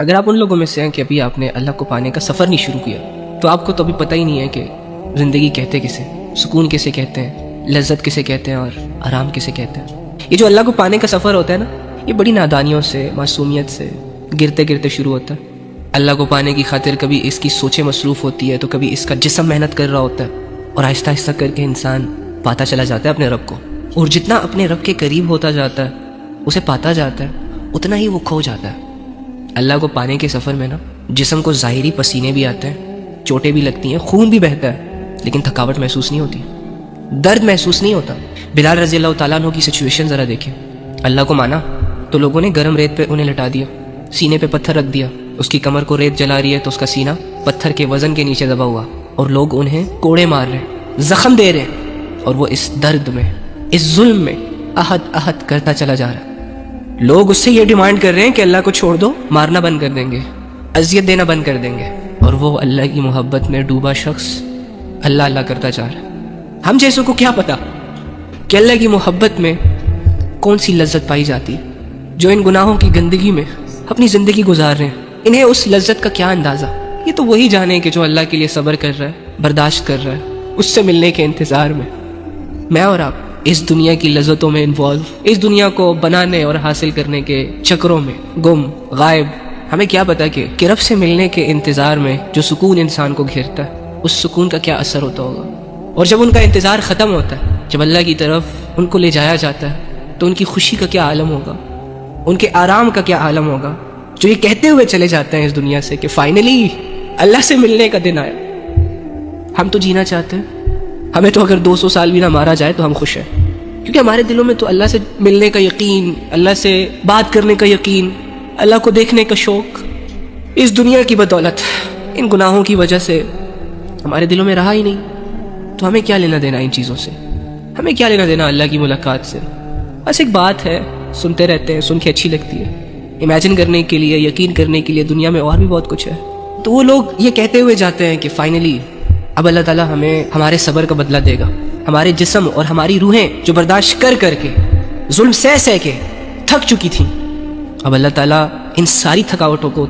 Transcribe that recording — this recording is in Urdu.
اگر آپ ان لوگوں میں سے ہیں کہ ابھی آپ نے اللہ کو پانے کا سفر نہیں شروع کیا تو آپ کو تو ابھی پتہ ہی نہیں ہے کہ زندگی کہتے کسے، سکون کسے کہتے ہیں، لذت کسے کہتے ہیں اور آرام کسے کہتے ہیں۔ یہ جو اللہ کو پانے کا سفر ہوتا ہے نا، یہ بڑی نادانیوں سے، معصومیت سے گرتے گرتے شروع ہوتا ہے۔ اللہ کو پانے کی خاطر کبھی اس کی سوچیں مصروف ہوتی ہے تو کبھی اس کا جسم محنت کر رہا ہوتا ہے، اور آہستہ آہستہ کر کے انسان پاتا چلا جاتا ہے اپنے رب کو، اور جتنا اپنے رب کے قریب ہوتا جاتا ہے، اسے پاتا جاتا ہے، اتنا ہی وہ کھو جاتا ہے۔ اللہ کو پانے کے سفر میں نا جسم کو ظاہری پسینے بھی آتے ہیں، چوٹیں بھی لگتی ہیں، خون بھی بہتا ہے، لیکن تھکاوٹ محسوس نہیں ہوتی، درد محسوس نہیں ہوتا۔ بلال رضی اللہ تعالیٰ عنہ کی سچویشن ذرا دیکھیں۔ اللہ کو مانا تو لوگوں نے گرم ریت پہ انہیں لٹا دیا، سینے پہ پتھر رکھ دیا، اس کی کمر کو ریت جلا رہی ہے تو اس کا سینہ پتھر کے وزن کے نیچے دبا ہوا، اور لوگ انہیں کوڑے مار رہے ہیں، زخم دے رہے ہیں، اور وہ اس درد میں، اس ظلم میں احد احد کرتا چلا جا رہا ہے۔ لوگ اس سے یہ ڈیمانڈ کر رہے ہیں کہ اللہ کو چھوڑ دو، مارنا بند کر دیں گے، اذیت دینا بند کر دیں گے، اور وہ اللہ کی محبت میں ڈوبا شخص اللہ اللہ کرتا جا رہا ہے۔ ہم جیسوں کو کیا پتا کہ اللہ کی محبت میں کون سی لذت پائی جاتی ہے؟ جو ان گناہوں کی گندگی میں اپنی زندگی گزار رہے ہیں، انہیں اس لذت کا کیا اندازہ؟ یہ تو وہی جانے کہ جو اللہ کے لیے صبر کر رہا ہے، برداشت کر رہا ہے، اس سے ملنے کے انتظار میں۔ میں اور آپ اس دنیا کی لذتوں میں انوالو، اس دنیا کو بنانے اور حاصل کرنے کے چکروں میں گم غائب۔ ہمیں کیا پتا کہ رب سے ملنے کے انتظار میں جو سکون انسان کو گھیرتا ہے، اس سکون کا کیا اثر ہوتا ہوگا، اور جب ان کا انتظار ختم ہوتا ہے، جب اللہ کی طرف ان کو لے جایا جاتا ہے، تو ان کی خوشی کا کیا عالم ہوگا، ان کے آرام کا کیا عالم ہوگا، جو یہ کہتے ہوئے چلے جاتے ہیں اس دنیا سے کہ فائنلی اللہ سے ملنے کا دن آیا۔ ہم تو جینا چاہتے ہیں، ہمیں تو اگر 200 سال بھی نہ مارا جائے تو ہم خوش ہیں، کیونکہ ہمارے دلوں میں تو اللہ سے ملنے کا یقین، اللہ سے بات کرنے کا یقین، اللہ کو دیکھنے کا شوق، اس دنیا کی بدولت، ان گناہوں کی وجہ سے ہمارے دلوں میں رہا ہی نہیں۔ تو ہمیں کیا لینا دینا ان چیزوں سے؟ ہمیں کیا لینا دینا اللہ کی ملاقات سے؟ بس ایک بات ہے، سنتے رہتے ہیں، سن کے اچھی لگتی ہے، امیجن کرنے کے لیے، یقین کرنے کے لیے دنیا میں اور بھی بہت کچھ ہے۔ تو وہ لوگ یہ کہتے ہوئے جاتے ہیں کہ فائنلی اب اللہ تعالیٰ ہمیں ہمارے صبر کا بدلہ دے گا، ہمارے جسم اور ہماری روحیں جو برداشت کر کر کے، ظلم سہ سہ کے تھک چکی تھیں، اب اللہ تعالیٰ ان ساری تھکاوٹوں کو